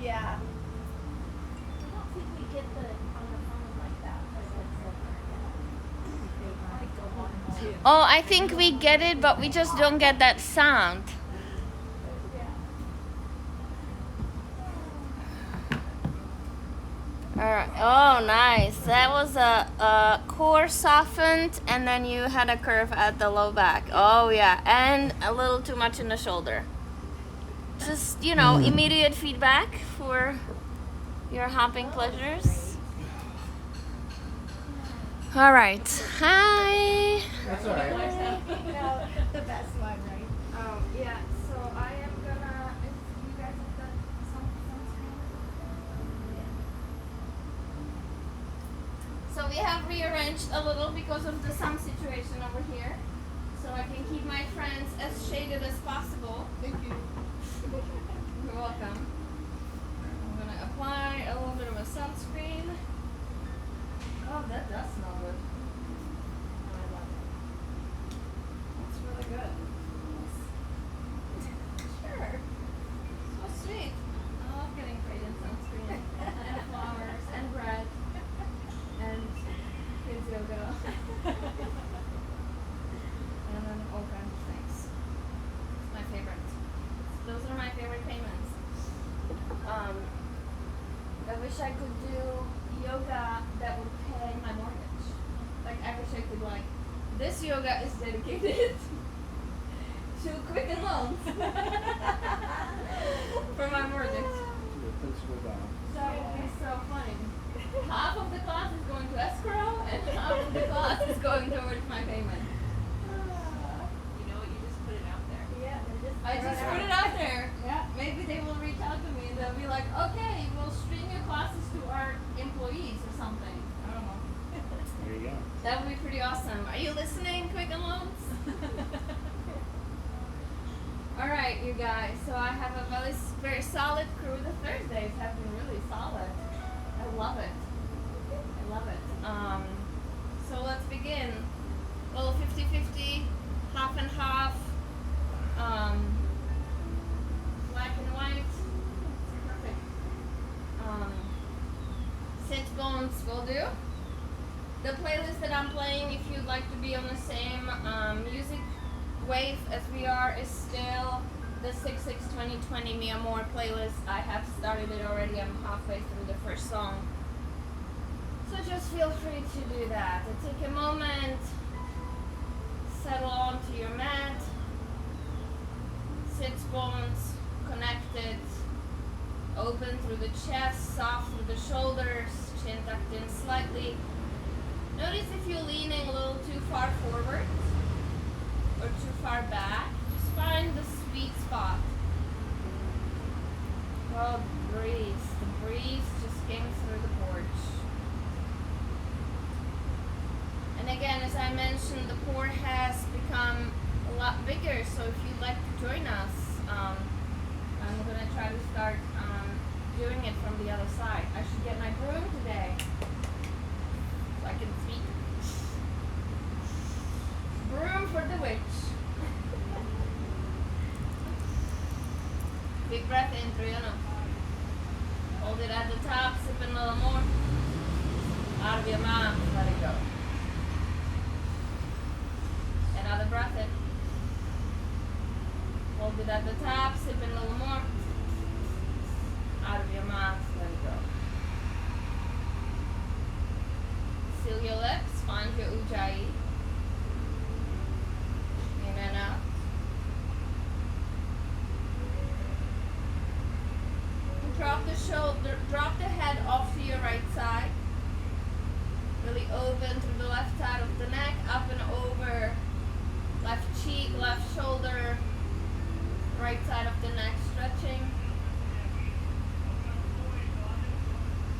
Yeah. I don't think we get the on the phone like that. Oh, I think we get it, but we just don't get that sound. Alright. Oh, nice. That was a core softened, and then you had a curve at the low back. Oh, yeah. And a little too much in the shoulder. Just, immediate feedback for your hopping pleasures. Alright. Hi. That's alright. The best one, right? Oh, yeah. So I am gonna, if you guys have done sunscreen. So we have rearranged a little because of the sun situation over here. So I can keep my friends as shaded as possible. Thank you. You're welcome. I'm gonna apply a little bit of a sunscreen. Oh, that does smell good. I love it. That's really good. Sure. So sweet. I love getting fragrant sunscreen and flowers and bread and kids yoga and then all kinds of things. It's my favorite. Those are my favorite payments. I wish I could do yoga that would pay my mortgage. Like I wish I could this yoga is dedicated to Quicken Loans for my mortgage. That would be so funny. Half of the class is going to escrow and half of the class is going towards my payment. You know what? You just put it out there. Yeah. I just put it out there. Yeah. Maybe they will reach out to me and they'll be like, okay, we'll stream your classes to our employees or something. I don't know. There you go. That would be pretty awesome. Are you listening, Quicken Loans? All right, you guys. So I have a very, very solid crew. The Thursdays have been really solid. I love it. I love it. So let's begin. A little 50-50, half and half. Black and white. Perfect. Sit bones will do. The playlist that I'm playing, if you'd like to be on the same music wave as we are, is still the 6/6/2020 Mi Amor playlist. I have started it already. I'm halfway through the first song. So just feel free to do that. Take a moment, settle onto your mat, sit bones connected, open through the chest, soft through the shoulders, chin tucked in slightly. Notice if you're leaning a little too far forward or too far back. Just find the sweet spot. Oh, the breeze just came through the porch. And again, as I mentioned, the porch has become a lot bigger, so if you'd like to join us, I'm going to try to start doing it from the other side. I should get my broom today so I can speak. Broom for the witch. Big breath in through your nose. Hold it at the top, sip a little more. Out of your mouth, let it go. Another breath in. Hold it at the top, sip a little more. Out of your mouth, let it go. Seal your lips, find your ujjayi. In and out. Drop the head off to your right side. Really open through the left side of the neck, up and over. Left cheek, left shoulder, right side of the neck stretching.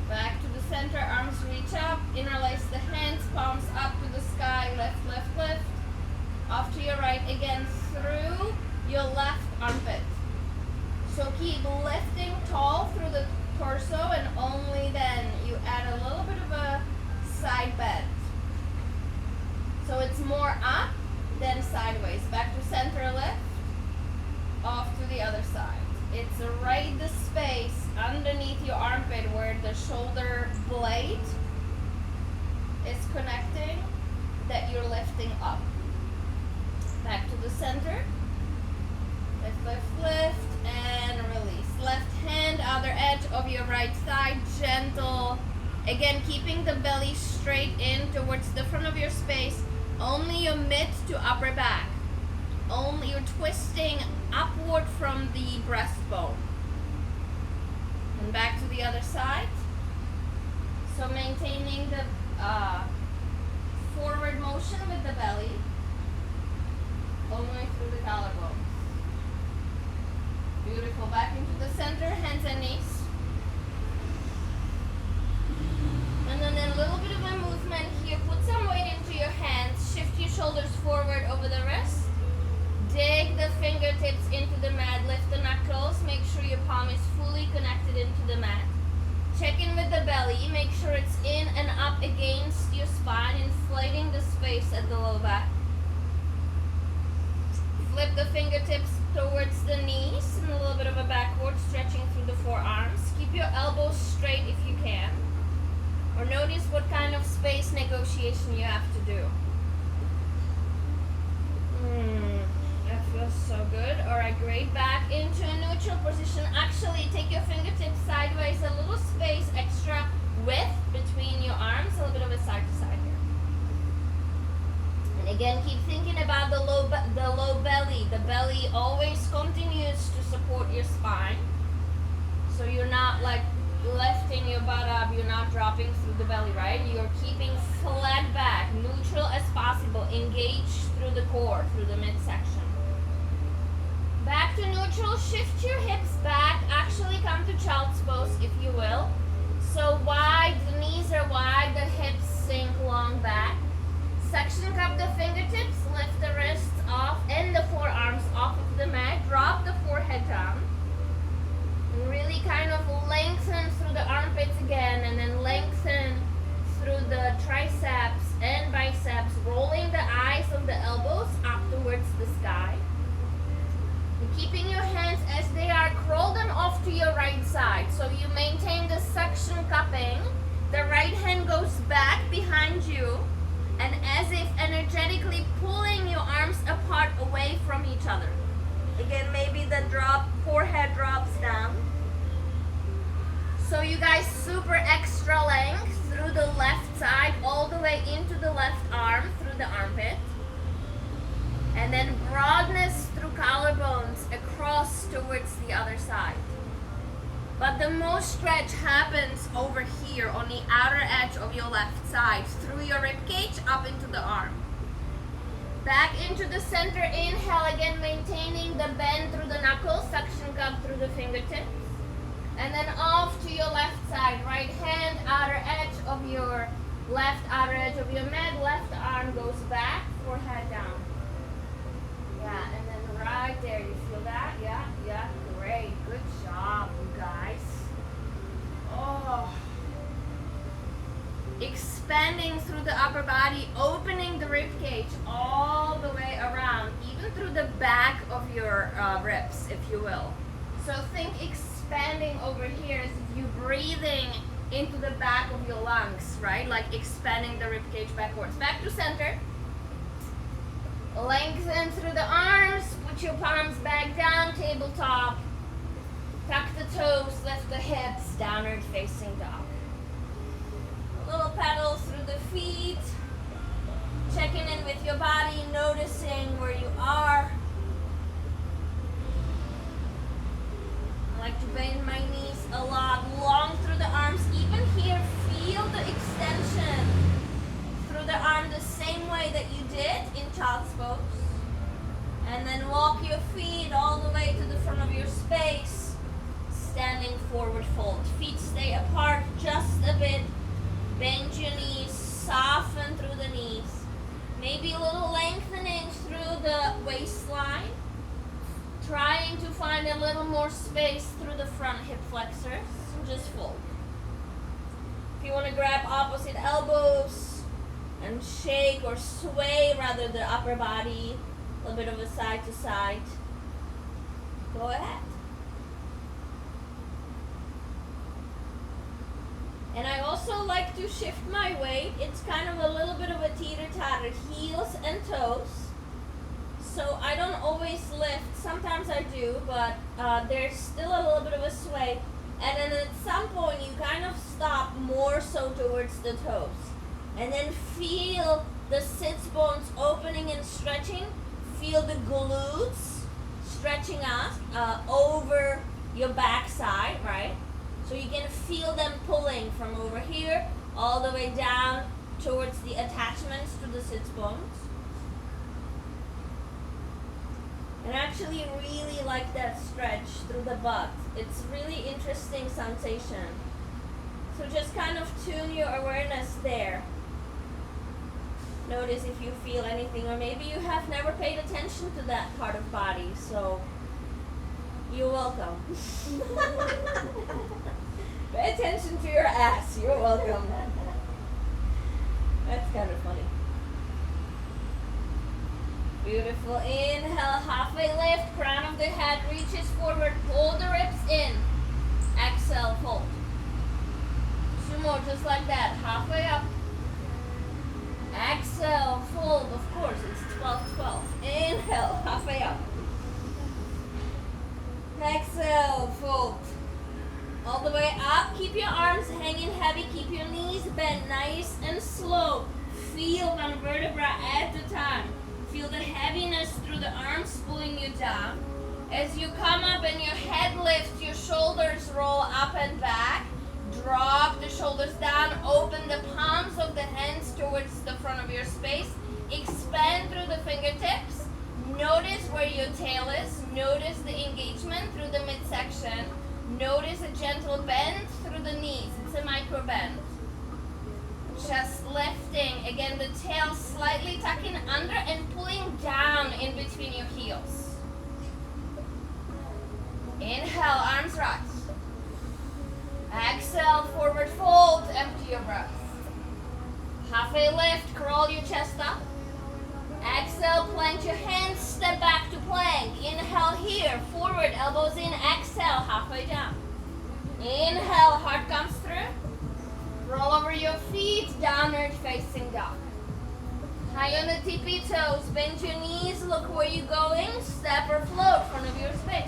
Back to the center, arms reach up, interlace the hands, palms up to the sky, lift, lift, lift. Off to your right again through your left armpit. So keep lifting tall through the torso and only then you add a little bit of a side bend. So it's more up than sideways. Back to center lift. Off to the other side. It's right the space underneath shoulder blade is connecting that you're lifting up. Back to the center. Lift, lift, lift, and release. Left hand, other edge of your right thigh, gentle. Again, keeping the belly straight in towards the front of your space. Only your mid to upper back. Only you're twisting upward from the breastbone. And back to the other side. So maintaining the forward motion with the belly all the way through the collarbone. Beautiful. Back into the center, hands and knees. And then a little bit of a movement here. Put some weight into your hands. Shift your shoulders forward over the wrist. Dig the fingertips into the mat. Lift the knuckles. Make sure your palm is fully connected into the mat. Check in with the belly. Make sure it's in and up against your spine, inflating the space at the low back. Flip the fingertips towards the knees and a little bit of a backward, stretching through the forearms. Keep your elbows straight if you can. Or notice what kind of space negotiation you have to do. That feels so good. Alright, great. Back into a neutral position. Actually, take your fingertips sideways, a little space, extra width between your arms, a little bit of a side to side here. And again, keep thinking about the low belly. The belly always continues to support your spine. So you're not like lifting your butt up, you're not dropping through the belly, right? You're keeping flat back, neutral as possible, engaged through the core, through the midsection. Back to neutral, shift your hips back, actually come to child's pose if you will. So wide, the knees are wide, the hips sink long back. Section cup the fingertips, lift the wrists off and the forearms off of the mat, drop the forehead down. And really kind of lengthen through the armpits again, and then lengthen through the triceps and biceps, rolling the eyes of the elbows up towards the sky. And keeping your hands as they are, curl them off to your right side. So you maintain the suction cupping. The right hand goes back behind you, and as if energetically pulling your arms apart away from each other. Again, maybe the forehead drops down. So you guys, super extra length through the left side, all the way into the left arm, through the armpit. And then broadness through collarbones across towards the other side. But the most stretch happens over here on the outer edge of your left side, through your rib cage up into the arm. Back into the center, inhale again, maintaining the bend through the knuckles, suction cup through the fingertips. And then off to your left side, right hand, outer edge of your left outer edge of your mat, left arm goes back, forehead down. Yeah, and then right there, you feel that? Yeah, great, good job, you guys. Oh. Expanding through the upper body, opening the rib cage all the way around, even through the back of your ribs, if you will. So think expanding over here as if you're breathing into the back of your lungs, right? Like expanding the rib cage backwards. Back to center. Lengthen through the arms, put your palms back down, tabletop. Tuck the toes, lift the hips, downward facing dog. A little pedal through the feet. Checking in with your body, noticing where you are. I like to bend my knees a lot, long through the arms. Even here, feel the extension through the arm the same way that you did in child's pose. And then walk your feet all the way to the front of your space. Standing forward fold. Feet stay apart just a bit. Bend your knees, soften through the knees. Maybe a little lengthening through the waistline. Trying to find a little more space through the front hip flexors. Just fold. If you want to grab opposite elbows and shake or sway rather the upper body, a little bit of a side to side, go ahead. And I also like to shift my weight. It's kind of a little bit of a teeter-totter, heels and toes. So I don't always lift. Sometimes I do, but there's still a little bit of a sway. And then at some point you kind of stop more so towards the toes. And then feel the sits bones opening and stretching. Feel the glutes stretching out over your backside, right? So you can feel them pulling from over here all the way down towards the attachments to the sits bones. And I actually really like that stretch through the butt. It's really interesting sensation. So just kind of tune your awareness there. Notice if you feel anything, or maybe you have never paid attention to that part of body, so you're welcome. Pay attention to your ass, you're welcome. That's kind of funny. Beautiful. Inhale, halfway lift, crown of the head reaches forward, pull the ribs in. Exhale, fold. Two more, just like that, halfway up. Exhale, fold, of course, it's 12-12. Inhale, halfway up. Exhale, fold. All the way up, keep your arms hanging heavy, keep your knees bent nice and slow. Feel one vertebra at a time. Feel the heaviness through the arms pulling you down. As you come up and your head lifts, your shoulders roll up and back. Drop the shoulders down, open the palms of the hands towards the front of your space. Expand through the fingertips. Notice where your tail is. Notice the engagement through the midsection. Notice a gentle bend through the knees. It's a micro bend. Just lifting. Again, the tail slightly tucking under and pulling down in between your heels. Inhale, arms rise. Exhale, forward fold, empty your breath. Halfway lift, crawl your chest up. Exhale, plant your hands, step back to plank. Inhale here, forward, elbows in, exhale, halfway down. Inhale, heart comes through. Roll over your feet, downward facing dog. High on the tippy toes, bend your knees, look where you're going, step or float, front of your space.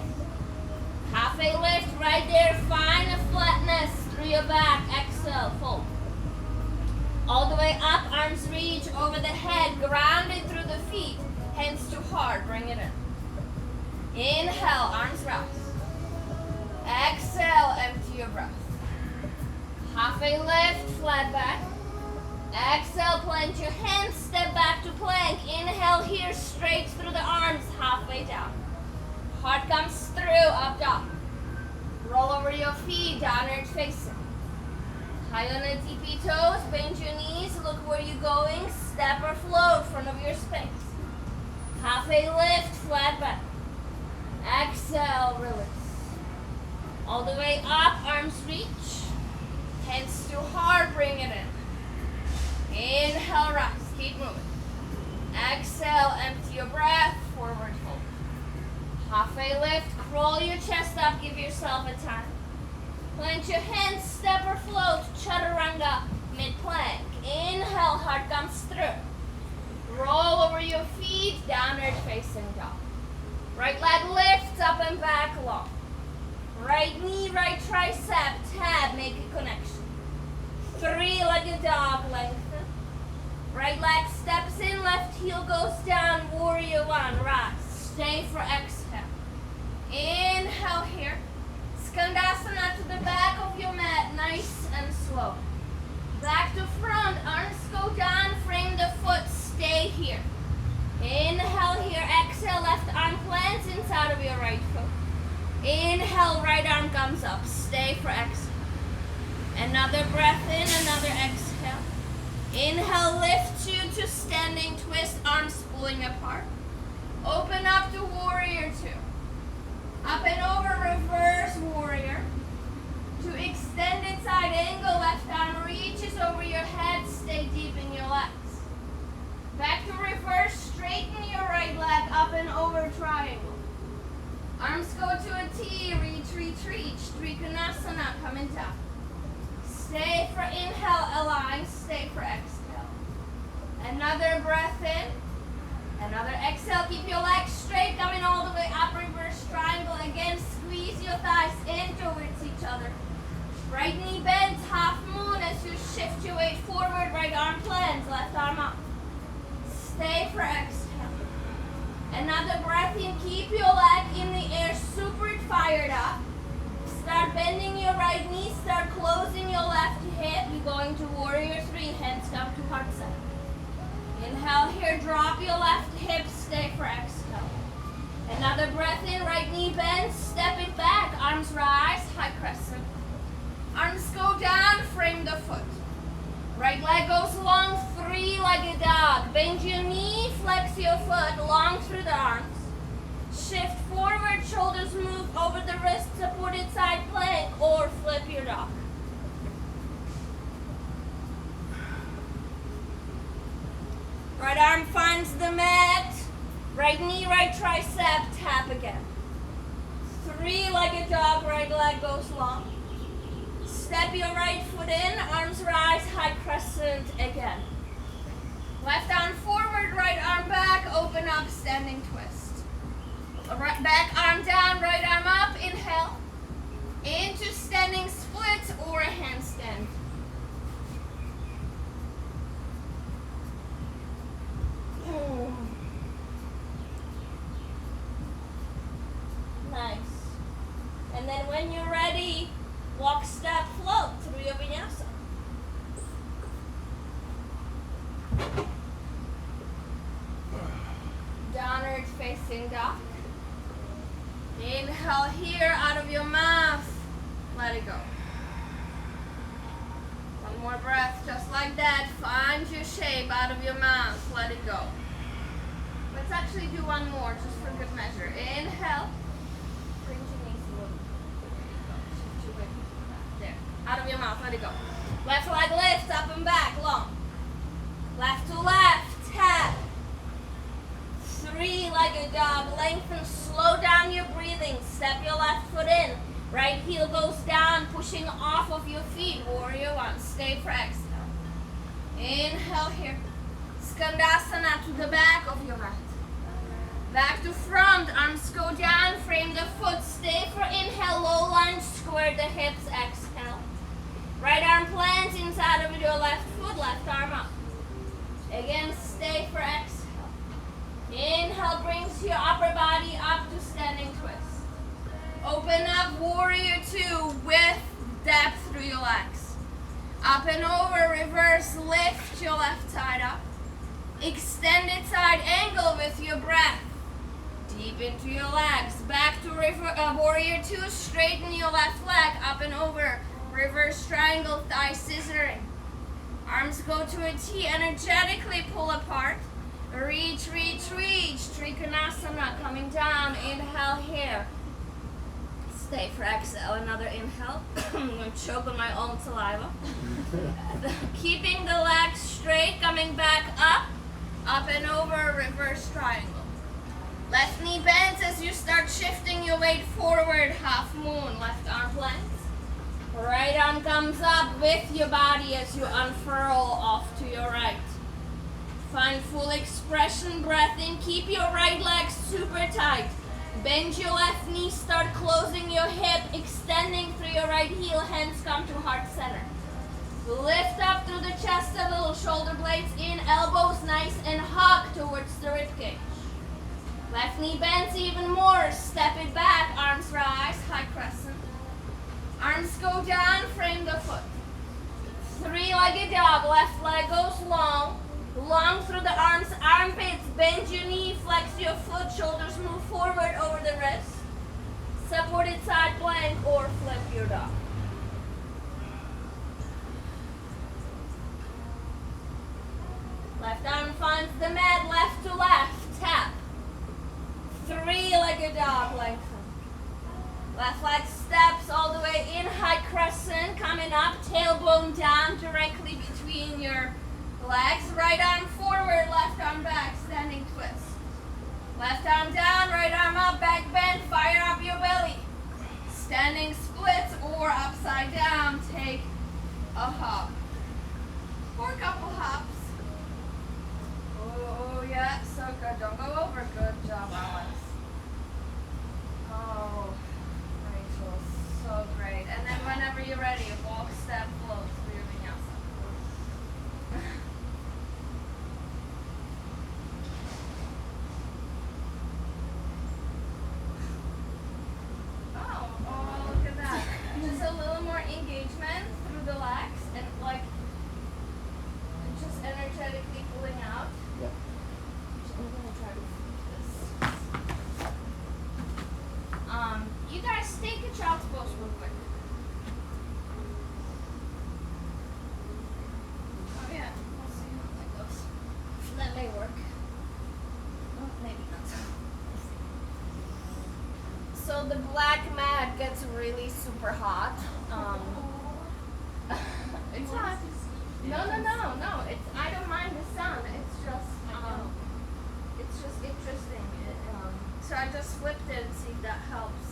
Halfway lift, right there, find a flatness through your back, exhale, fold. All the way up, arms reach over the head, grounded through the feet, hands to heart, bring it in. Inhale, arms rise. Exhale, empty your breath. Halfway lift, flat back. Exhale, plant your hands, step back to plank. Inhale here, straight through the arms, halfway down. Heart comes through, up dog. Roll over your feet, downward facing. High on the tippy toes, bend your knees, look where you're going, step or float, front of your space. Halfway lift, flat back. Exhale, release. All the way up, arms reach. Hands to heart, bring it in. Inhale, rise, keep moving. Exhale, empty your breath, forward fold. Halfway lift, crawl your chest up, give yourself a time. Plant your hands, step or float, chaturanga, mid-plank. Inhale, heart comes through. Roll over your feet, downward facing dog. Right leg lifts up and back long. Right knee, right tricep, tab, make a connection. Three-legged dog, lengthen. Right leg steps in, left heel goes down, warrior one, rise. Stay for exhale. Inhale here. Skandasana to the back of your mat, nice and slow. Back to front, arms go down, frame the foot, stay here. Inhale here, exhale, left arm plants inside of your right foot. Inhale, right arm comes up, stay for exhale. Another breath in, another exhale. Inhale, lift you to standing twist, arms pulling apart. Open up to warrior two. Up and over, reverse warrior. To extended side angle, left arm reaches over your head, stay deep in your legs. Back to reverse, straighten your right leg, up and over triangle. Arms go to a T, reach, reach, reach. Trikonasana, coming down. Stay for inhale, align. Stay for exhale. Another breath in. Another exhale. Keep your legs straight, coming all the way up. Reverse triangle. Again, squeeze your thighs in towards each other. Right knee bends, half moon as you shift your weight forward. Right arm plants, left arm up. Stay for exhale. Another breath in. Keep your leg in the air, super fired up. Start bending your right knee. Start closing your left hip. You're going to warrior three. Hands come to heart center. Inhale here. Drop your left hip. Stay for exhale. Another breath in. Right knee bends. Step it back. Arms rise. High crescent. Arms go down. Frame the foot. Right leg goes long. Three-legged dog. Bend your knee. Flex your foot. Long through the arms. Shift forward, shoulders move over the wrist, supported side plank, or flip your dog. Right arm finds the mat. Right knee, right tricep, tap again. Three-legged dog, right leg goes long. Step your right foot in, arms rise, high crescent again. Left arm forward, right arm back, open up, standing twist. Right, back arm down, right arm up, inhale. Into standing splits or a handstand. Nice. And then when you're ready, walk, step, float through your vinyasa. Downward facing dog. Inhale here out of your mouth. Let it go. One more breath, just like that. Find your shape out of your mouth. Let it go. Let's actually do one more, just for good measure. Inhale. Bring your knees a little. Shift your weight. There. Out of your mouth. Let it go. Left leg lifts up and back. Long. Left to left. Tap. Three-legged dog. Lengthen. Slow down your breathing. Step your left foot in. Right heel goes down, pushing off of your feet. Warrior one. Stay for exhale. Inhale here. Skandasana to the back of your mat. Back to front. Arms go down. Frame the foot. Stay for inhale. Low lunge. Square the hips. Exhale. Right arm plants inside of your left foot. Left arm up. Again, stay for exhale. Inhale brings your upper body up to standing twist. Open up warrior two with depth through your legs. Up and over, reverse, lift your left side up. Extended side angle with your breath. Deep into your legs. Back to warrior two, straighten your left leg, up and over. Reverse triangle, thigh scissoring. Arms go to a T, energetically pull apart. Reach, reach, reach. Trikonasana coming down. Inhale here. Stay for exhale. Another inhale. I'm going to choke on my own saliva. Keeping the legs straight, coming back up and over, reverse triangle. Left knee bends as you start shifting your weight forward. Half moon. Left arm planks. Right arm comes up with your body as you unfurl off to your right. Find full expression, breath in. Keep your right leg super tight. Bend your left knee, start closing your hip, extending through your right heel, hands come to heart center. Lift up through the chest a little, shoulder blades in, elbows nice and hug towards the ribcage. Left knee bends even more, step it back, arms rise, high crescent. Arms go down, frame the foot. Three-legged dog, left leg goes long. Long through the arms, armpits, bend your knee, flex your foot, shoulders move forward over the wrist. Supported side plank or flip your dog. Left arm finds the mat, left to left, tap. Three-legged dog, lengthen. Left leg steps all the way in, high crescent, coming up, tailbone down directly between your legs. Right arm forward, left arm back, standing twist. Left arm down, right arm up, back bend, fire up your belly. Standing splits or upside down, take a engagement through the legs and like just energetically pulling out. Yep. I'm gonna try to flip this. You guys take a child's pose real quick. Oh yeah, we'll see how that goes. That may work. Oh, maybe not. So the black mat gets really super hot. It's hot. No. I don't mind the sun. It's just interesting. So I just flipped it and see if that helps.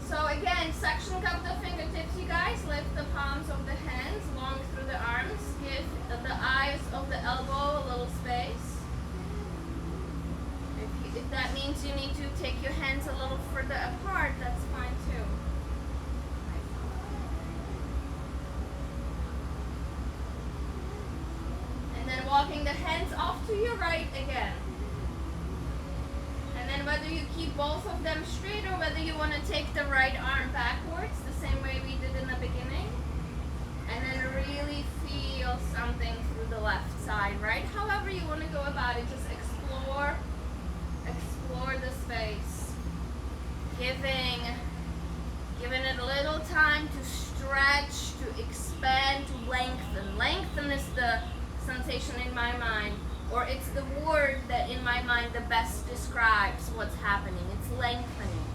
So again, suction cup the fingertips, you guys. Lift the palms of the hands long through the arms. Give the eyes of the elbow a little space. If that means you need to take your hands a little further apart, that's fine too. And then walking the hands off to your right again. And then whether you keep both of them straight or whether you want to take the right arm backwards, the same way we did in the beginning. And then really feel something through the left side, right? However you want to go about it, just explore the space. Giving it a little time to stretch, to expand, to lengthen. Lengthen is the sensation in my mind, or it's the word that in my mind the best describes what's happening. It's lengthening,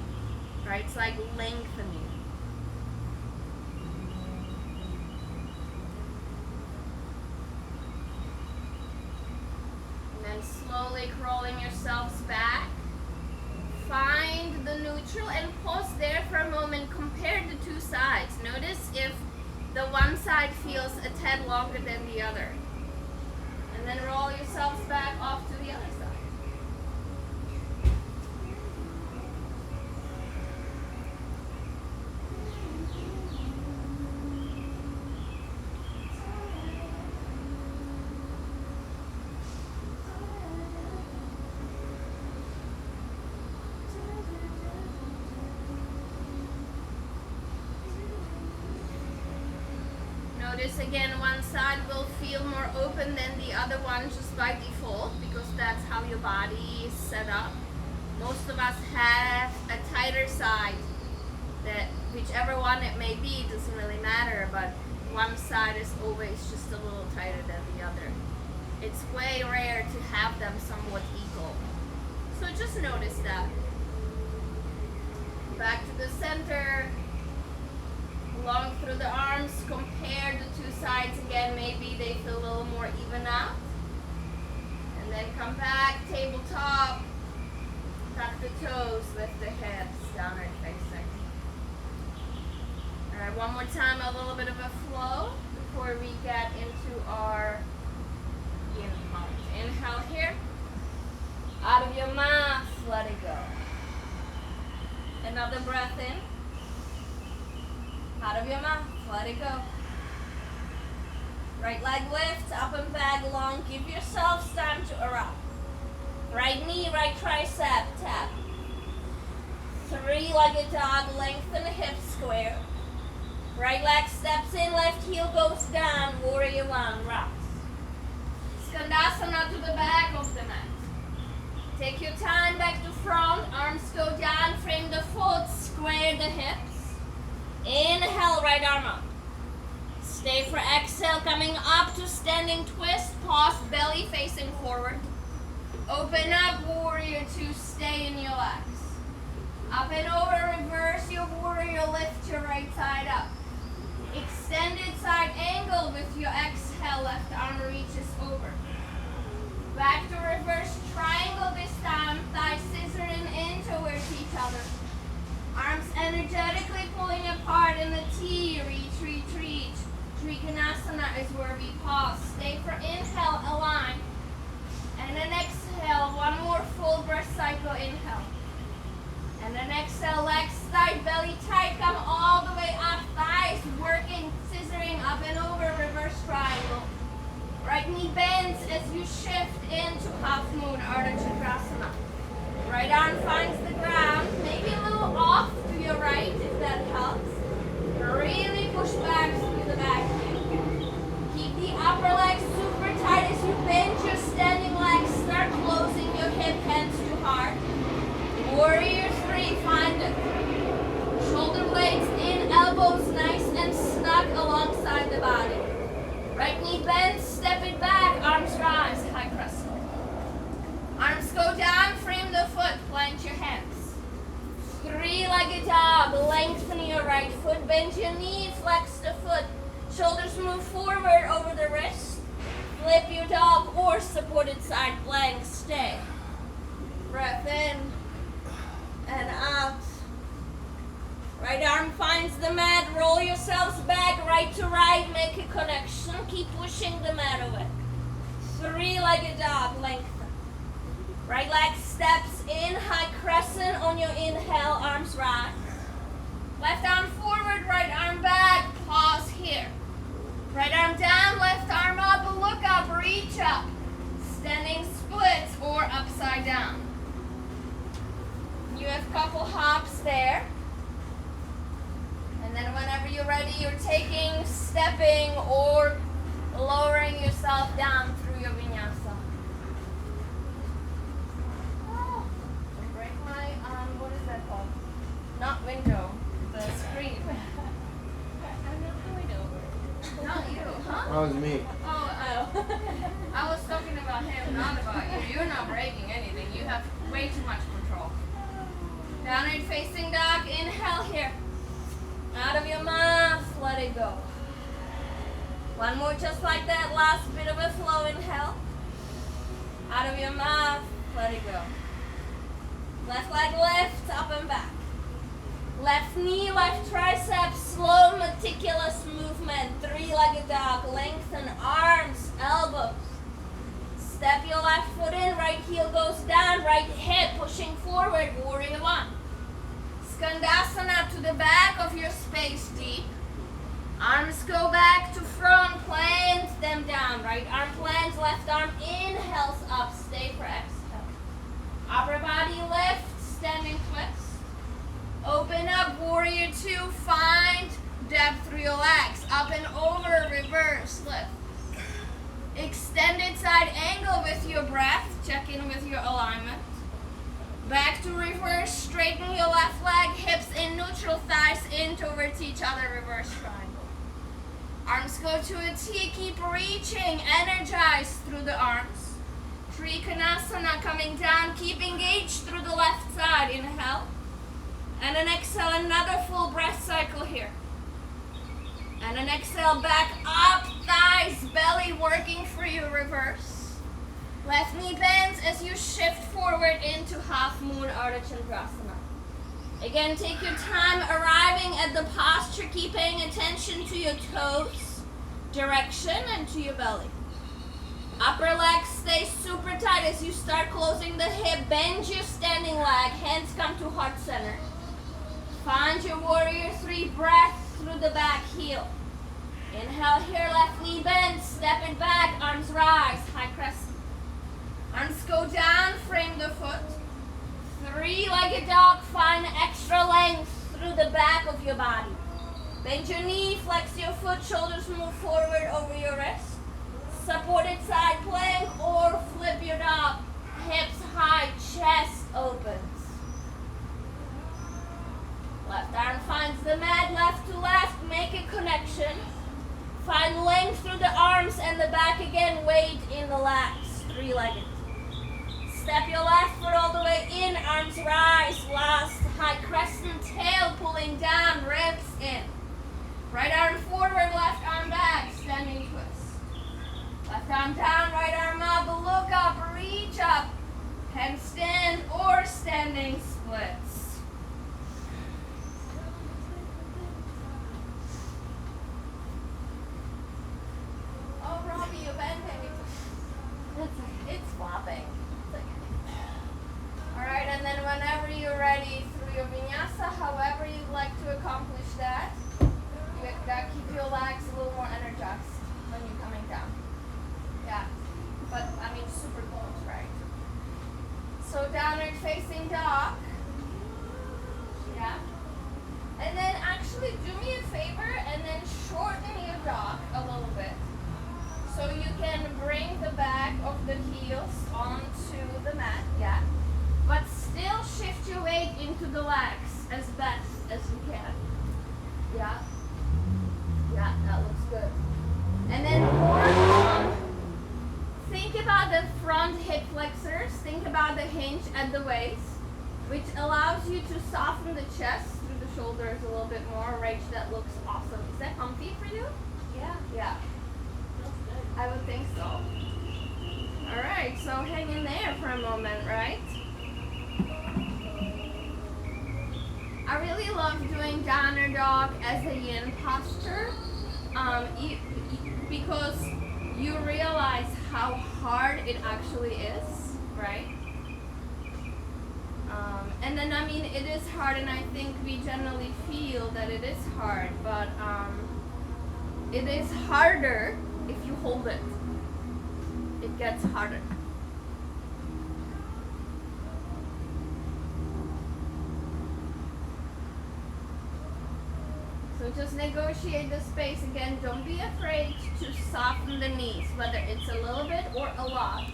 right? It's like lengthening. And then slowly crawling yourselves back. Find the neutral and pause there for a moment. Compare the two sides. Notice if the one side feels a tad longer than the other. And then roll yourselves back off to the other side. Notice again, one side will feel more open than the other one just by default, because that's how your body is set up. Most of us have a tighter side, that whichever one it may be, it doesn't really matter, but one side is always just a little tighter than the other. It's way rare to have them somewhat equal. So just notice that. Back to the center. Long through the arms, compare the two sides again, maybe they feel a little more even out. And then come back, tabletop, tuck the toes, lift the hips, downward facing. Alright, one more time, a little bit of a flow before we get into our yin pose. Inhale here, out of your mouth, let it go. Another breath in. Out of your mouth, let it go. Right leg lifts, up and back long. Give yourselves time to erupt. Right knee, right tricep, tap. Three-legged dog, lengthen the hips square. Right leg steps in, left heel goes down, warrior one, rocks. Skandasana to the back of the mat. Take your time back to front, arms go down, frame the foot, square the hips. Inhale, right arm up. Stay for exhale, coming up to standing twist. Pause, belly facing forward. Open up, warrior two, stay in your legs. Up and over, reverse your warrior, lift your right side up. Extended side angle with your exhale, left arm reaches over. Back to reverse triangle this time, thighs scissoring in towards each other. Arms energetically pulling apart in the T, reach, reach, reach. Trikonasana is where we pause. Stay for inhale, align. And then exhale, one more full breath cycle, inhale. And then exhale, legs tight, belly tight, come all the way up, thighs working, scissoring up and over, reverse triangle. Right knee bends as you shift into half moon, Ardha Chakrasana. Right arm finds the ground, maybe a little off to your right if that helps. right foot, bend your knee, flex the foot. Shoulders move forward over the wrist. Flip your dog or supported side plank, stay. Breath in and out. Right arm finds the mat, roll yourselves back, right to right, make a connection. Keep pushing the mat away. Three-legged dog, lengthen. Right leg steps in, high crescent on your inhale, arms rise. Left arm forward, right arm back, pause here. Right arm down, left arm up, look up, reach up. Standing splits or upside down. You have a couple hops there. And then whenever you're ready, you're taking, stepping, or lowering yourself down through your vinyasa. Oh, don't break my, what is that called? Not window, the screen. I'm not the window. Not you, huh? That was me. Oh, I was talking about him, not about you. You're not breaking anything. You have way too much control. Downward facing dog, inhale here. Out of your mouth, let it go. One more just like that, last bit of a flow, inhale. Out of your mouth, let it go. Left leg lifts, up and back. Left knee, left tricep, slow, meticulous movement. Three-legged dog, lengthen arms, elbows. Step your left foot in, right heel goes down, right hip pushing forward, warrior one. Skandasana to the back of your space deep. Arms go back to front, plant them down. Right arm plants, left arm inhales up, stay for exhale. Upper body lift, standing twist. Open up, warrior two, find depth through your legs. Up and over, reverse, lift. Extended side angle with your breath, check in with your alignment. Back to reverse, straighten your left leg, hips in, neutral, thighs in towards each other, reverse triangle. Arms go to a T, keep reaching, energize through the arms. Trikonasana coming down, keep engaged through the left side, inhale. And an exhale, another full breath cycle here. And an exhale, back up, thighs, belly working for you, reverse. Left knee bends as you shift forward into half moon Ardha Chandrasana. Again, take your time arriving at the posture. Keep paying attention to your toes, direction, and to your belly. Upper leg stays super tight as you start closing the hip. Bend your standing leg. Hands come to heart center. Find your warrior three, breath through the back heel. Inhale here, left knee bends. Step it back, arms rise, high crescent. Arms go down, frame the foot. Three-legged dog, find extra length through the back of your body. Bend your knee, flex your foot, shoulders move forward over your wrist. Supported side plank or flip your dog. Hips high, chest opens. Left arm finds the mat, left to left, make a connection. Find length through the arms and the back again, weight in the legs, three-legged. Step your left foot all the way in, arms rise, last high crescent, tail pulling down, ribs in. Right arm forward, left arm back, standing twist. Left arm down, right arm up, look up, reach up. Handstand or standing splits. Oh, Robbie, you're bending. It's flopping. Alright, and then whenever you're ready through your vinyasa, however you'd like to accomplish that, you gotta keep your legs a little more energized when you're coming down. Yeah, but I mean super close, right? So downward facing dog. Yeah. And then actually do me a favor and then shorten your dog a little bit. So you can bring the back of the heels onto the mat, yeah. But still shift your weight into the legs as best as you can. Yeah. Yeah, that looks good. And then more think about the front hip flexors. Think about the hinge at the waist, which allows you to soften the chest through the shoulders a little bit more. Rach, that looks awesome. Is that comfy for you? Yeah. Yeah, Feels good. I would think so. Alright, so hang in there for a moment, right? I really love doing downer dog as a yin posture because you realize how hard it actually is, right? And then, I mean, it is hard, and I think we generally feel that it is hard, but it is harder if you hold it. It gets harder. So just negotiate the space. Again, don't be afraid to soften the knees, whether it's a little bit or a lot.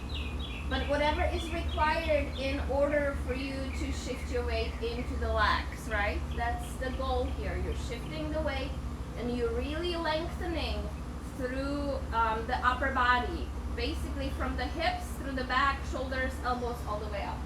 But whatever is required in order for you to shift your weight into the legs, right? That's the goal here. You're shifting the weight and you're really lengthening through the upper body. Basically from the hips through the back, shoulders, elbows, all the way up.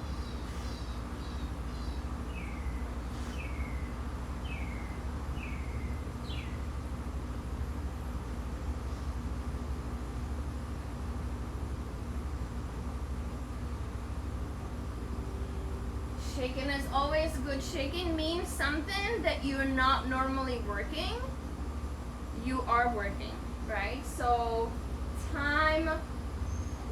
Shaking is always good. Shaking means something that you're not normally working, you are working, right? So time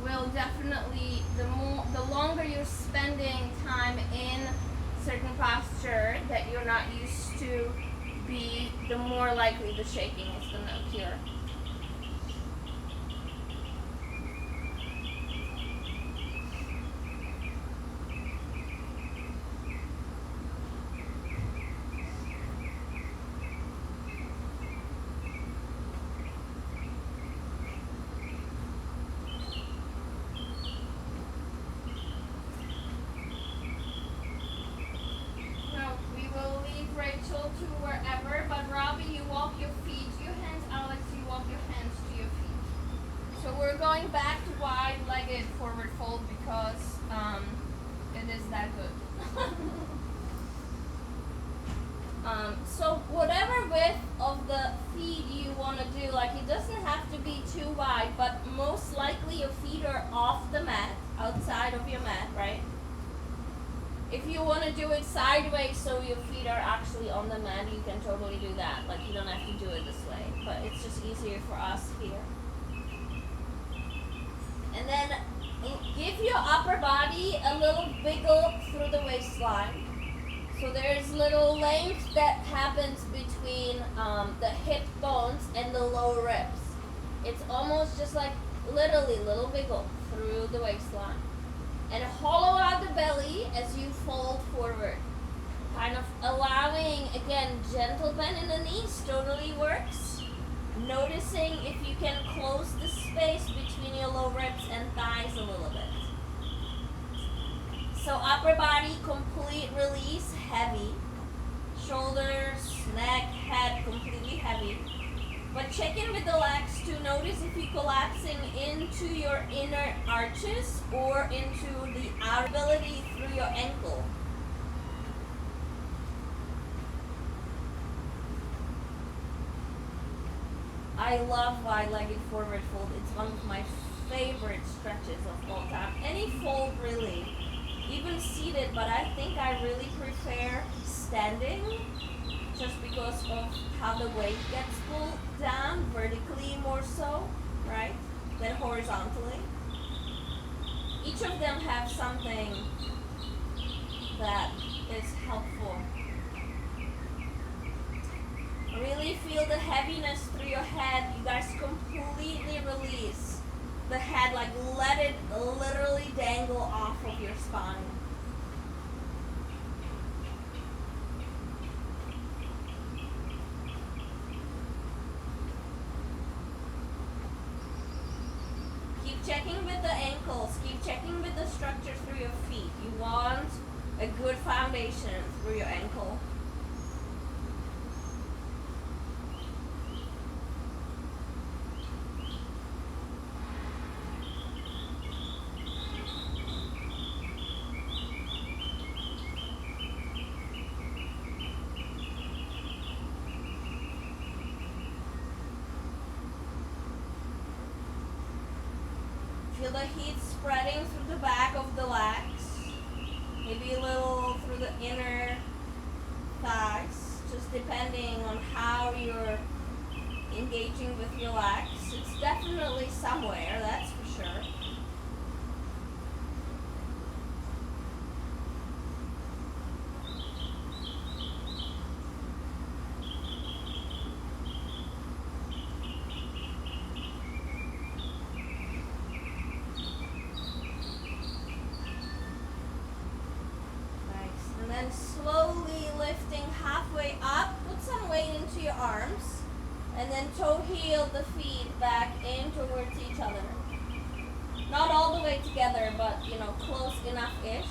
will definitely, the longer you're spending time in certain posture that you're not used to be, the more likely the shaking is going to occur. Rachel to wherever, but Robbie, you walk your feet to your hands. Alex, you walk your hands to your feet. So we're going back to wide-legged forward fold because it is that good. So whatever width of the feet you want to do, like it doesn't have to be too wide, but most likely your feet are off the mat, outside of your mat, right? If you want to do it sideways so your feet are actually on the mat, you can totally do that. Like you don't have to do it this way, but it's just easier for us here. And then give your upper body a little wiggle through the waistline. So there's little length that happens between the hip bones and the lower ribs. It's almost just like literally little wiggle through the waistline. And hollow out the belly as you fold forward. Kind of allowing, again, gentle bend in the knees totally works. Noticing if you can close the space between your low ribs and thighs a little bit. So upper body, complete release, heavy. Shoulders, neck, head, completely heavy. But check in with the legs to notice if you're collapsing into your inner arches or into the outer ability through your ankle. I love wide-legged forward fold. It's one of my favorite stretches of all time. Any fold really, even seated, but I think I really prefer standing. Just because of how the weight gets pulled down vertically more so, right, than horizontally. Each of them have something that is helpful. Really feel the heaviness through your head. You guys completely release the head, like let it literally dangle off of your spine. Checking with the ankles, keep checking with the structure through your feet. You want a good foundation through your ankle. Feel the heat spreading through the back of the legs. Maybe a little through the inner thighs, just depending on how you're engaging with your legs. It's definitely somewhere, that's for sure. And then slowly lifting halfway up, put some weight into your arms, and then toe heel the feet back in towards each other. Not all the way together, but close enough-ish.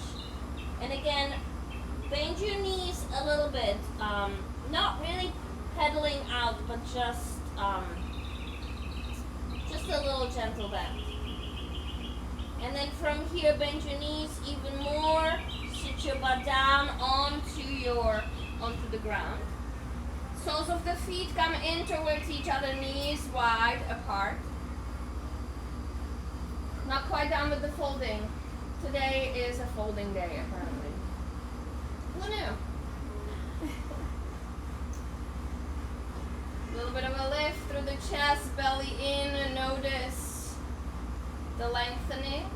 And again, bend your knees a little bit, not really pedaling out, but just a little gentle bend. And then from here, bend your knees even more. Sit your butt down onto the ground. Soles of the feet come in towards each other, knees wide apart. Not quite done with the folding. Today is a folding day, apparently. Who knew? A little bit of a lift through the chest, belly in, and notice the lengthening.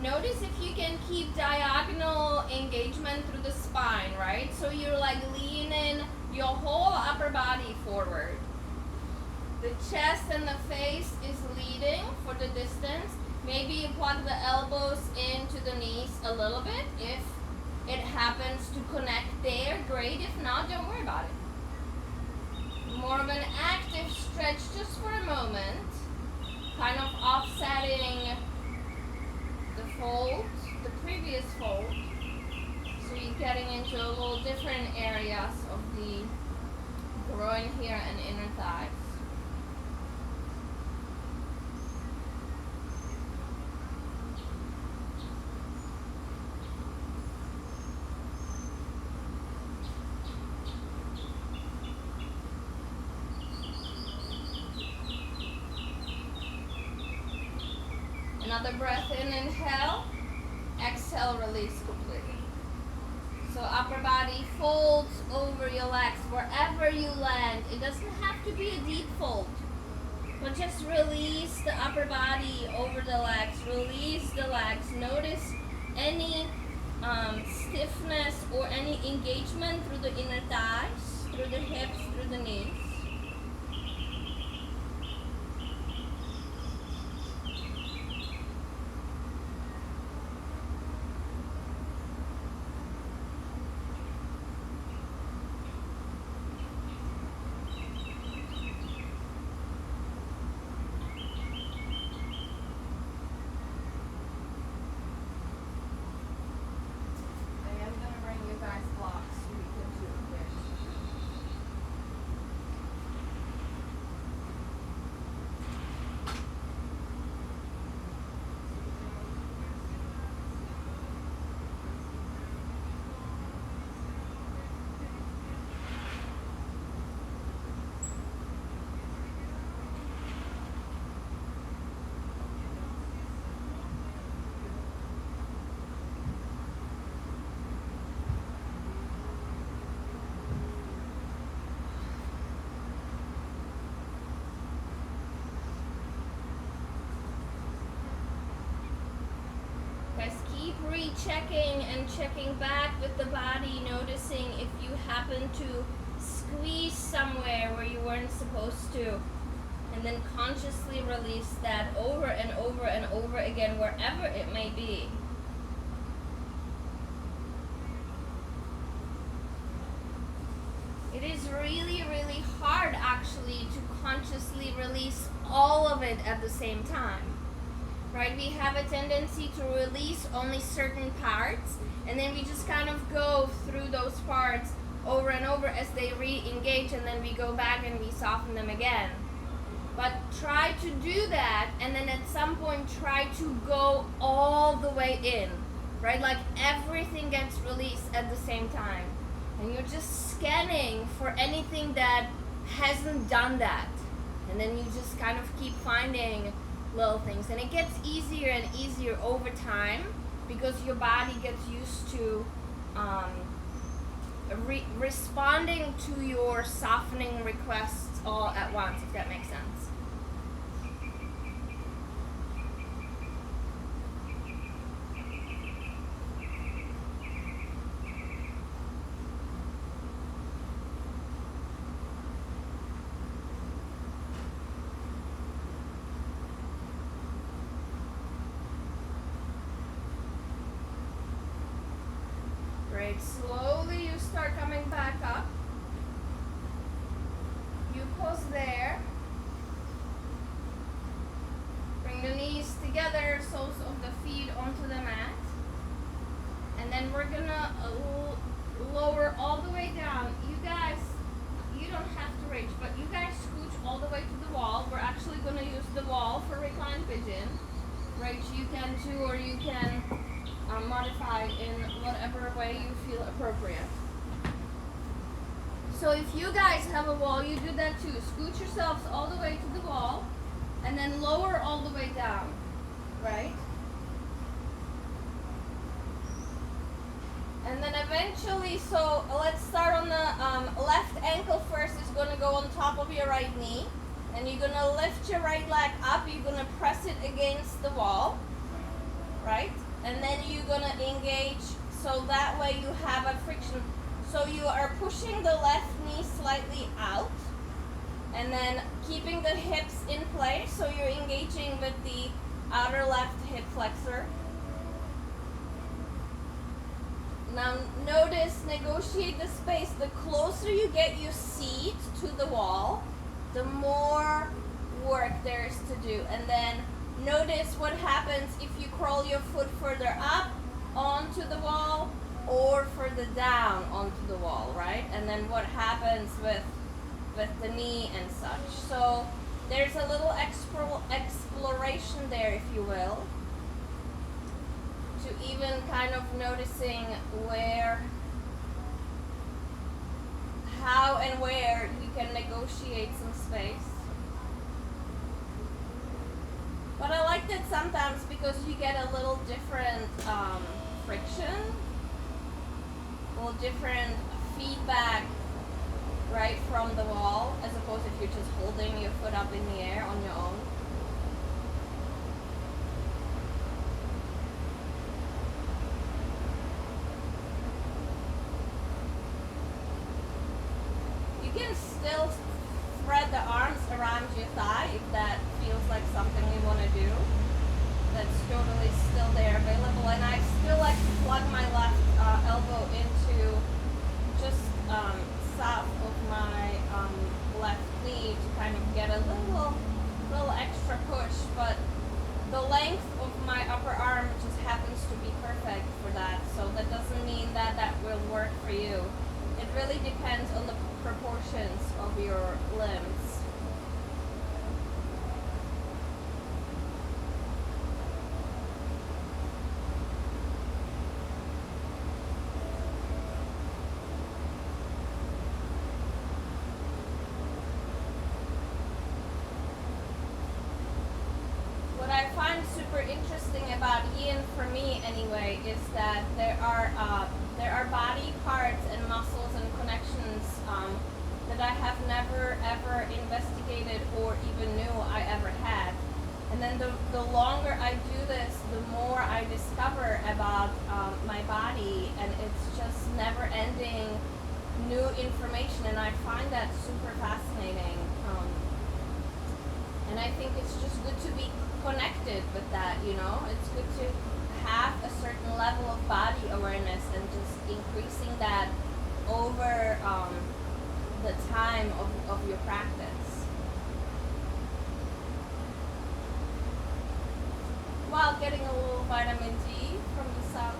Notice if you can keep diagonal engagement through the spine, right? So you're like leaning your whole upper body forward. The chest and the face is leading for the distance. Maybe you plug the elbows into the knees a little bit. If it happens to connect there, great. If not, don't worry about it. More of an active stretch just for a moment. Kind of offsetting the fold, the previous fold. So you're getting into a little different areas of the groin here and inner thighs. Another breath in, inhale. Exhale, release completely. So upper body folds over your legs wherever you land. It doesn't have to be a deep fold, but just release the upper body over the legs. Release the legs. Notice any stiffness or any engagement through the inner thighs, through the hips, through the knees. Keep rechecking and checking back with the body, noticing if you happen to squeeze somewhere where you weren't supposed to. And then consciously release that over and over and over again, wherever it may be. It is really, really hard actually to consciously release all of it at the same time. Right, we have a tendency to release only certain parts, and then we just kind of go through those parts over and over as they re-engage, and then we go back and we soften them again. But try to do that, and then at some point try to go all the way in, right? Like everything gets released at the same time. And you're just scanning for anything that hasn't done that. And then you just kind of keep finding little things, and it gets easier and easier over time because your body gets used to responding to your softening requests all at once, if that makes sense. Great. Slowly you start coming back up. You pause there. Bring the knees together, soles of the feet onto the mat. And then we're gonna lower all the way down. You guys, you don't have to reach, but you guys scooch all the way to the wall. We're actually gonna use the wall for reclined pigeon. Right, you can too, or you can modify in whatever way you feel appropriate. So if you guys have a wall, you do that too. Scoot yourselves all the way to the wall and then lower all the way down, right? And then eventually, so let's start on the left ankle first is going to go on top of your right knee. And you're going to lift your right leg up. You're going to press it against the wall, right? And then you're going to engage, so that way you have a friction. So you are pushing the left knee slightly out and then keeping the hips in place. So you're engaging with the outer left hip flexor. Now notice, negotiate the space. The closer you get your seat to the wall, the more work there is to do. And then notice what happens if you curl your foot further up onto the wall or further down onto the wall, right? And then what happens with the knee and such. So there's a little exploration there, if you will, to even kind of noticing how and where you can negotiate some space. But I like that sometimes because you get a little different friction, a little different feedback right from the wall, as opposed if you're just holding your foot up in the air on your own. You can still spread the arms around your thigh if that feels like something you want to do. That's totally still there, available. And I still like to plug my left elbow into just south of my left knee to kind of get a little extra push. But the length of my upper arm just happens to be perfect for that. So that doesn't mean that that will work for you. It really depends on the proportions of your limbs. What I find super interesting about yin, for me anyway, is that there are body parts and muscles and connections that I have never ever investigated or even knew I ever had. And then the longer I do this, the more I discover about my body, and it's just never ending new information, and I find that super fascinating. And I think it's just good to be connected with that, you know? It's good to have a certain level of body awareness and just increasing that over the time of your practice. While getting a little vitamin D from the sun.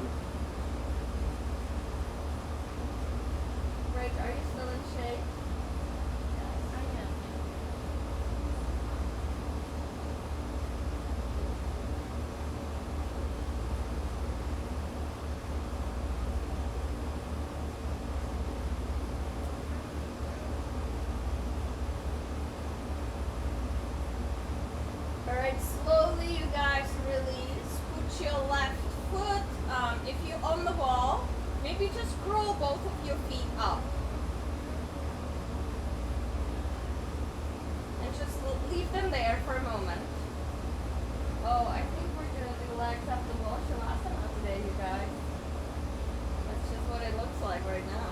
Great, are you still in shape? Yes, I am. Alright, slowly reach your left foot. If you're on the wall, maybe just curl both of your feet up. And just leave them there for a moment. Oh, I think we're gonna do legs up the wall shavasana today, you guys. That's just what it looks like right now.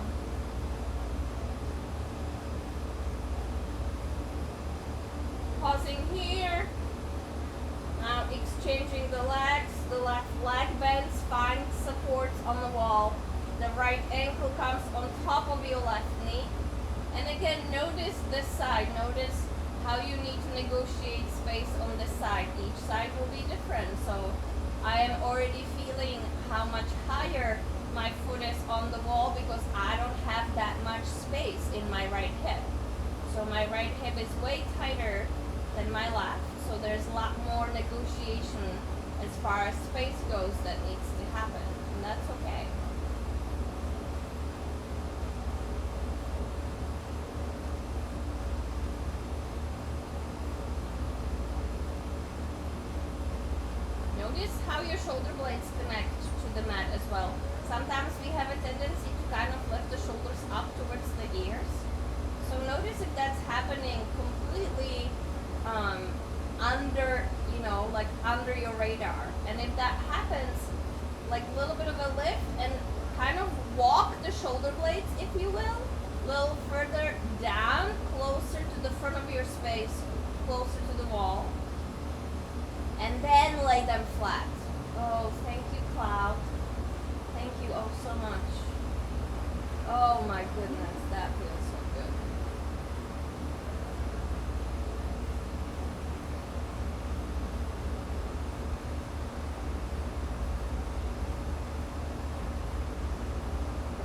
Pausing here. Now exchanging the legs. The left leg bends, find support on the wall. The right ankle comes on top of your left knee. And again, notice this side. Notice how you need to negotiate space on this side. Each side will be different. So I am already feeling how much higher my foot is on the wall because I don't have that much space in my right hip. So my right hip is way tighter than my left. So there's a lot more negotiation as far as space goes that needs to happen. And that's okay. Notice how your shoulder blades connect to the mat as well. Sometimes we have a tendency to kind of lift the shoulders up towards the ears. So notice if that's happening completely under, like under your radar. And if that happens, like a little bit of a lift and kind of walk the shoulder blades, if you will, a little further down, closer to the front of your space, closer to the wall. And then lay them flat. Oh, thank you, Cloud. Thank you oh so much. Oh my goodness, that feels so good.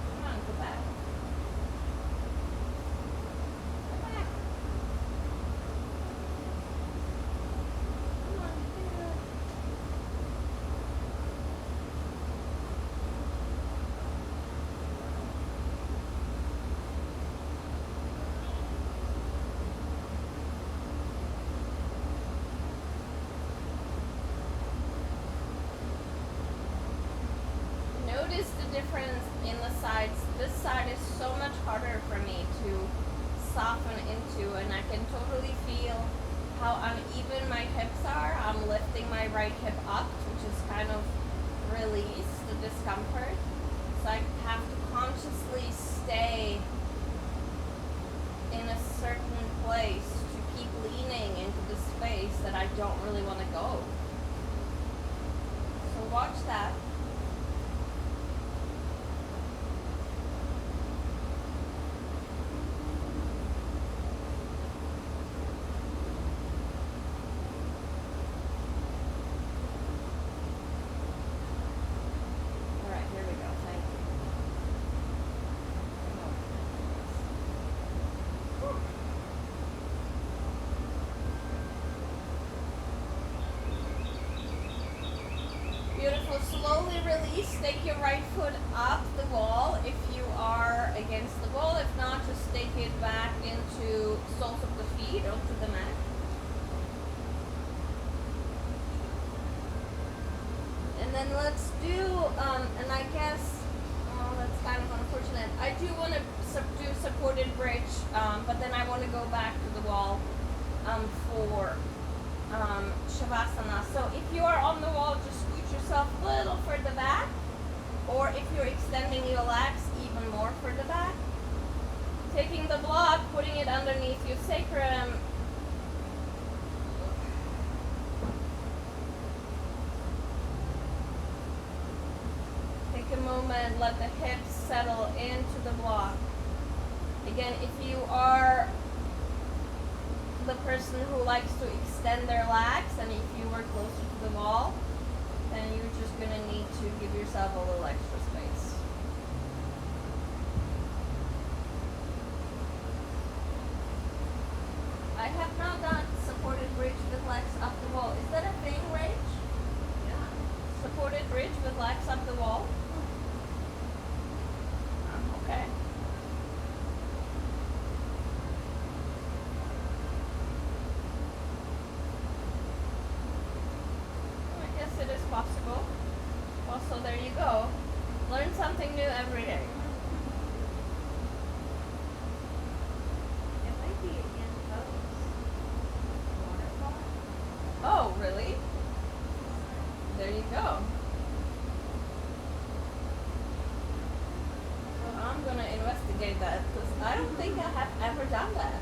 Come on, go back. Go back. Come on, you can do it. Notice the difference in the sides. This side is so much harder for me to soften into, and I can totally feel how uneven my hips are. I'm lifting my right hip up, which is kind of release the discomfort. So I have to consciously stay in a certain place to keep leaning into the space that I don't really want to go. So watch that. All right, here we go. Thank you. Beautiful. Slowly release. Take your right foot up the wall if you are against the wall. If not, just take it back into soles of the feet onto the mat. And then let's do, and I guess, oh, that's kind of unfortunate. I do want to do supported bridge, but then I want to go back to the wall for Shavasana. So if you are on the wall, just scoot yourself a little further back, or if you're extending your legs, even more further back. Taking the block, putting it underneath your sacrum. Take a moment, let the hips settle into the block. Again, if you are the person who likes to extend their legs, and if you were closer to the wall, then you're just going to need to give yourself a little extra space. I have not done supported bridge with legs up the wall. Is that a thing, Rach? Yeah. Supported bridge with legs up the wall? Okay. I guess it is possible. possible. Well, so there you go. Learn something new every day. It might be in those waterfall. Oh, really? There you go. Well, I'm gonna investigate that because I don't think I have ever done that.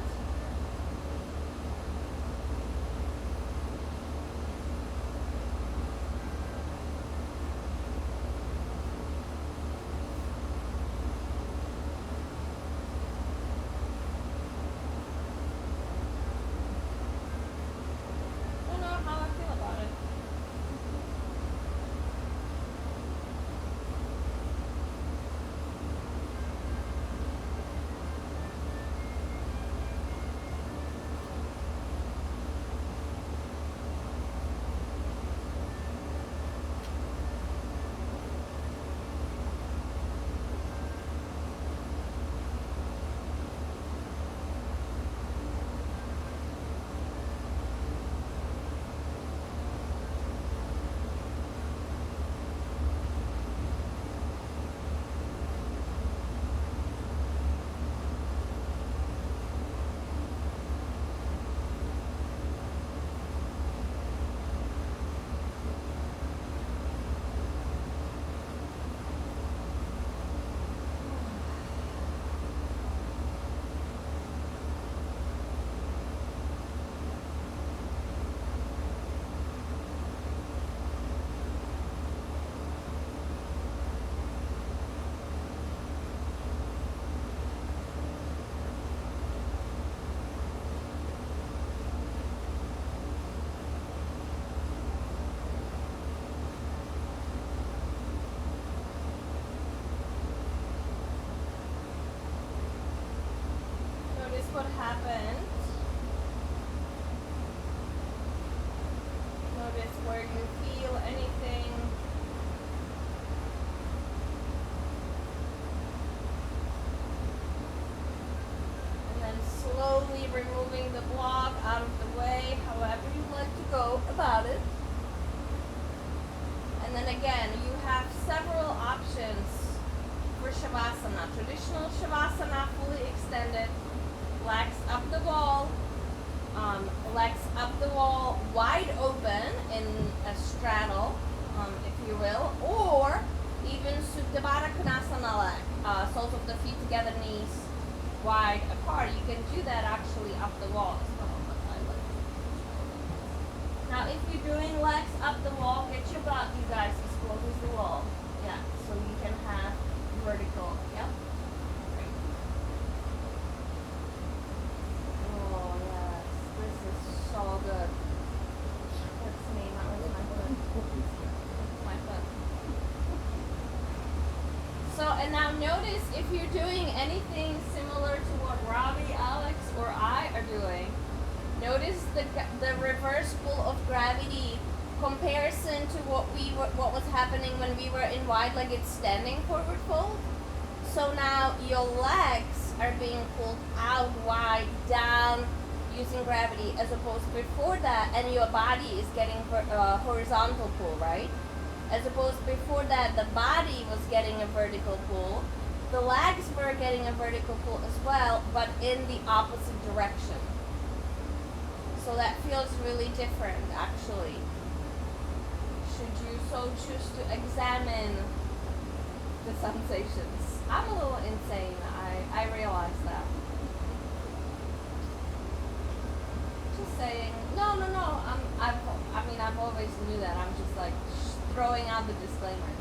I don't know how I feel about it. Notice what happened. Notice where you feel anything. And then slowly removing the block out of the way, however you like to go about it. And then again, you have several options for Shavasana. Traditional Shavasana, fully extended, legs up the wall, legs up the wall, wide open in a straddle, if you will, or even Supta Baddha Konasana leg, soles of the feet together, knees wide apart. You can do that actually up the wall as well. But I like it. Now, if you're doing legs up the wall, get your butt, you guys, as close as the wall. Yeah, so you can have vertical. Yep. Great. Oh yes, this is so good. That's me, not really my foot. My foot. So, and now notice if you're doing anything similar to what Robbie, Alex, or I are doing, notice the reverse pull of gravity comparison to what was happening when we were in wide-legged standing forward fold. So now your legs are being pulled out wide, down, using gravity, as opposed to before that, and your body is getting horizontal pull, right? As opposed to before that, the body was getting a vertical pull. The legs were getting a vertical pull as well, but in the opposite direction. So that feels really different, actually. Should you so choose to examine the sensations. I'm a little insane, I realize that. Just saying, no, I've always knew that. I'm just like throwing out the disclaimer.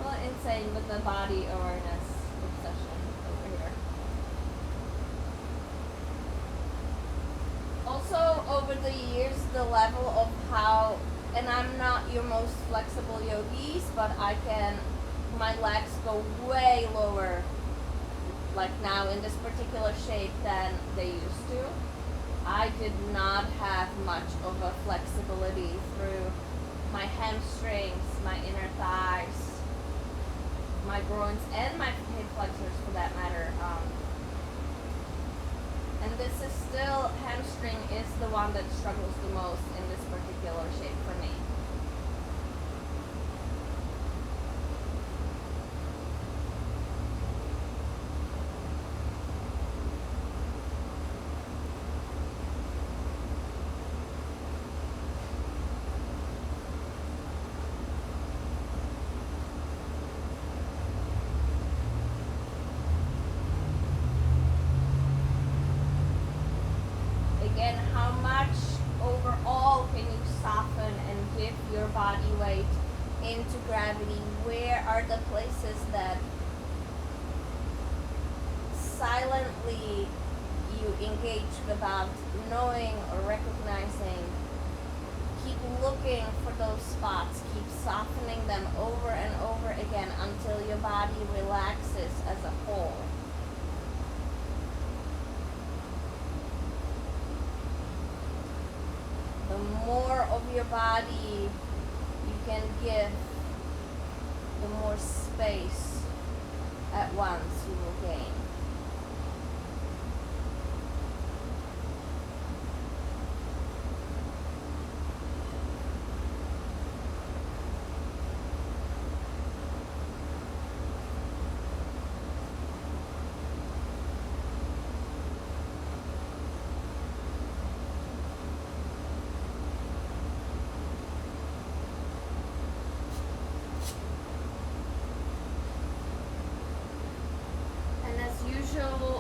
A little insane with the body awareness obsession over here. Also, over the years, the level of how, and I'm not your most flexible yogis, but my legs go way lower, like now in this particular shape, than they used to. I did not have much of a flexibility through my hamstrings, my inner thighs, my groins, and my hip flexors for that matter. And this is still, hamstring is the one that struggles the most in this particular shape for me. body weight into gravity. Where are the places that silently you engage without knowing or recognizing? Keep looking for those spots. Keep softening them over and over again until your body relaxes as a whole. The more of your body you can give, the more space at once you will gain.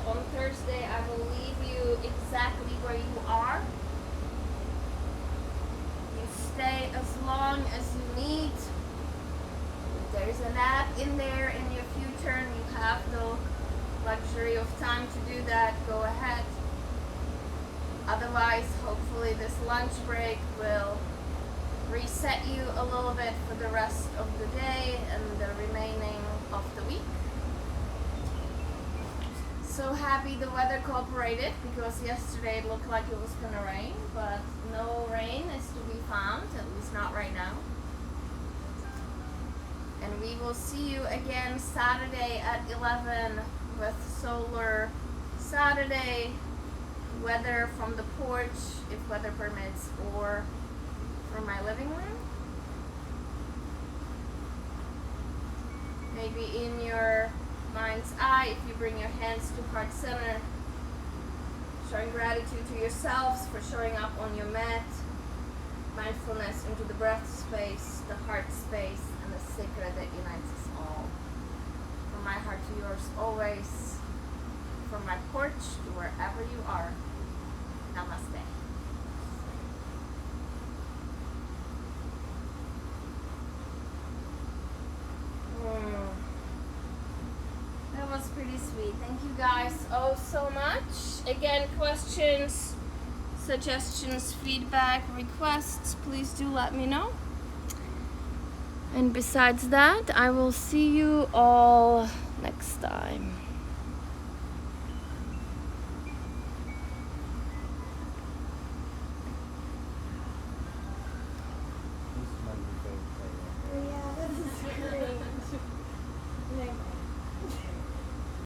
On Thursday, I will leave you exactly where you are. You stay as long as you need. If there's a nap in there in your future and you have the luxury of time to do that, go ahead. Otherwise, hopefully this lunch break will reset you a little bit for the rest of the day and the remaining of the week. So happy the weather cooperated, because yesterday it looked like it was gonna rain, but no rain is to be found, at least not right now. And we will see you again Saturday at 11 with Solar Saturday weather from the porch, if weather permits, or from my living room. Maybe in your mind's eye, if you bring your hands to heart center, showing gratitude to yourselves for showing up on your mat, mindfulness into the breath space, the heart space, and the sacred that unites us all. From my heart to yours always, from my porch to wherever you are. Namaste. That was pretty sweet. Thank you guys oh so much. Again, questions, suggestions, feedback, requests, please do let me know. And besides that, I will see you all next time.